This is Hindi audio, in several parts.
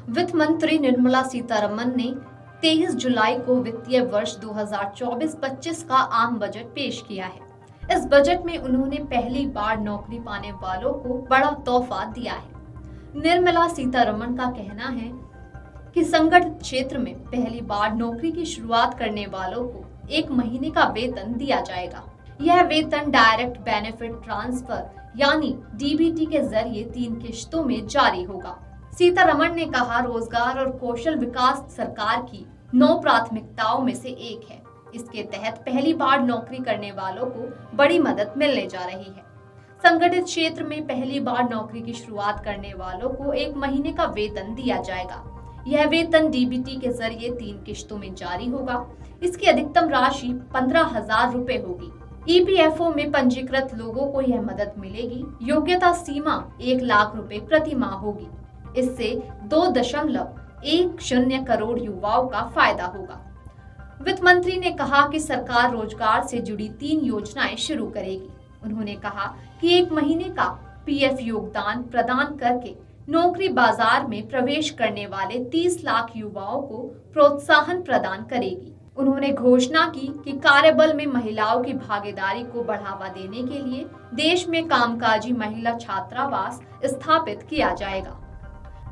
वित्त मंत्री निर्मला सीतारमण ने 23 जुलाई को वित्तीय वर्ष 2024-25 का आम बजट पेश किया है। इस बजट में उन्होंने पहली बार नौकरी पाने वालों को बड़ा तोहफा दिया है। निर्मला सीतारमण का कहना है कि संगठित क्षेत्र में पहली बार नौकरी की शुरुआत करने वालों को 1 महीने का वेतन दिया जाएगा। यह वेतन डायरेक्ट बेनिफिट ट्रांसफर यानी डीबीटी के जरिए 3 किश्तों में जारी होगा। सीतारमण ने कहा, रोजगार और कौशल विकास सरकार की 9 प्राथमिकताओं में से एक है। इसके तहत पहली बार नौकरी करने वालों को बड़ी मदद मिलने जा रही है। संगठित क्षेत्र में पहली बार नौकरी की शुरुआत करने वालों को 1 महीने का वेतन दिया जाएगा। यह वेतन डीबीटी के जरिए 3 किश्तों में जारी होगा। इसकी अधिकतम राशि 15,000 रुपए होगी। ईपीएफओ में पंजीकृत लोगों को यह मदद मिलेगी। योग्यता सीमा 1 लाख रुपए प्रति माह होगी। इससे 2.10 करोड़ युवाओं का फायदा होगा। वित्त मंत्री ने कहा कि सरकार रोजगार से जुड़ी 3 योजनाएं शुरू करेगी। उन्होंने कहा कि 1 महीने का पीएफ योगदान प्रदान करके नौकरी बाजार में प्रवेश करने वाले 30 लाख युवाओं को प्रोत्साहन प्रदान करेगी। उन्होंने घोषणा की कि कार्यबल में महिलाओं की भागीदारी को बढ़ावा देने के लिए देश में कामकाजी महिला छात्रावास स्थापित किया जाएगा।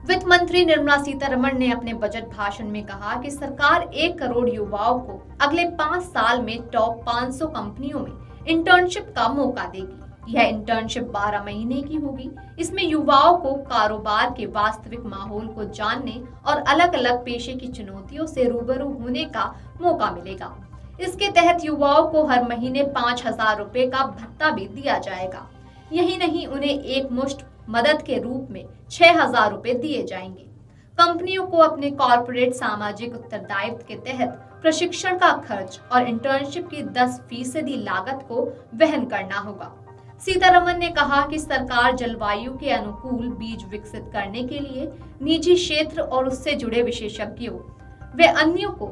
वित्त मंत्री निर्मला सीतारमण ने अपने बजट भाषण में कहा कि सरकार 1 करोड़ युवाओं को अगले 5 साल में टॉप 500 कंपनियों में इंटर्नशिप का मौका देगी। यह इंटर्नशिप 12 महीने की होगी। इसमें युवाओं को कारोबार के वास्तविक माहौल को जानने और अलग अलग पेशे की चुनौतियों से रूबरू होने का मौका मिलेगा। इसके तहत युवाओं को हर महीने 5,000 रुपए का भत्ता भी दिया जाएगा। यही नहीं, उन्हें एक मुश्त मदद के रूप में 6,000 रुपए दिए जाएंगे। कंपनियों को अपने कॉर्पोरेट सामाजिक उत्तरदायित्व के तहत प्रशिक्षण का खर्च और इंटर्नशिप की 10% लागत को वहन करना होगा। सीतारमण ने कहा कि सरकार जलवायु के अनुकूल बीज विकसित करने के लिए निजी क्षेत्र और उससे जुड़े विशेषज्ञों व अन्यों को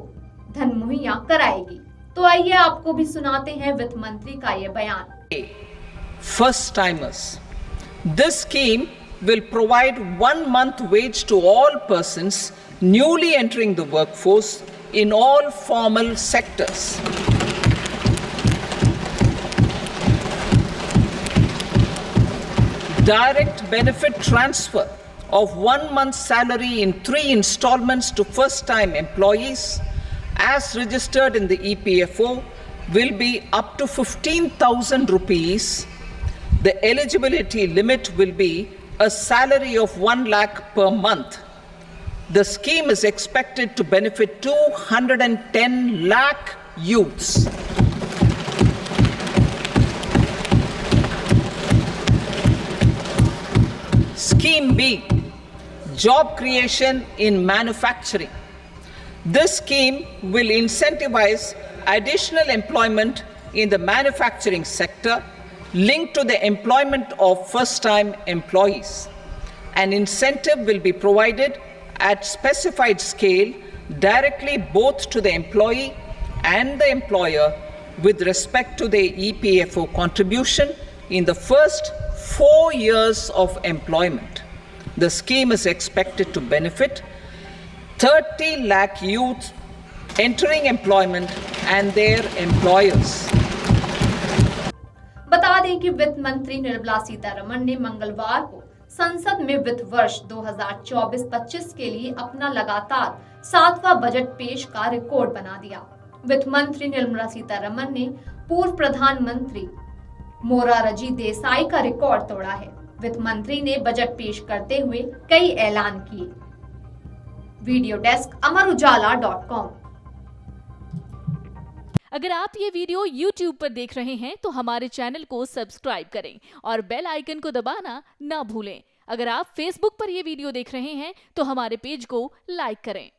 धन मुहैया कराएगी। तो आइए आपको भी सुनाते हैं वित्त मंत्री का यह बयान। First timers. This scheme will provide 1 month wage to all persons newly entering the workforce in all formal sectors. Direct benefit transfer of 1 month's salary in 3 installments to first-time employees as registered in the EPFO will be up to 15,000 rupees. The eligibility limit will be a salary of 1 lakh per month. The scheme is expected to benefit 210 lakh youths. Scheme B, job creation in manufacturing. This scheme will incentivize additional employment in the manufacturing sector linked to the employment of first-time employees. An incentive will be provided at specified scale directly both to the employee and the employer with respect to the EPFO contribution in the first 4 years of employment. The scheme is expected to benefit 30 lakh youth entering employment and their employers. बता दें कि वित्त मंत्री निर्मला सीतारमण ने मंगलवार को संसद में वित्त वर्ष 2024-25 के लिए अपना लगातार 7वां बजट पेश का रिकॉर्ड बना दिया। वित्त मंत्री निर्मला सीतारमण ने पूर्व प्रधानमंत्री मोरारजी देसाई का रिकॉर्ड तोड़ा है। वित्त मंत्री ने बजट पेश करते हुए कई ऐलान किए। वीडियो डेस्क अमरउजाला.com। अगर आप ये वीडियो YouTube पर देख रहे हैं तो हमारे चैनल को सब्सक्राइब करें और बेल आइकन को दबाना ना भूलें। अगर आप Facebook पर ये वीडियो देख रहे हैं तो हमारे पेज को लाइक करें।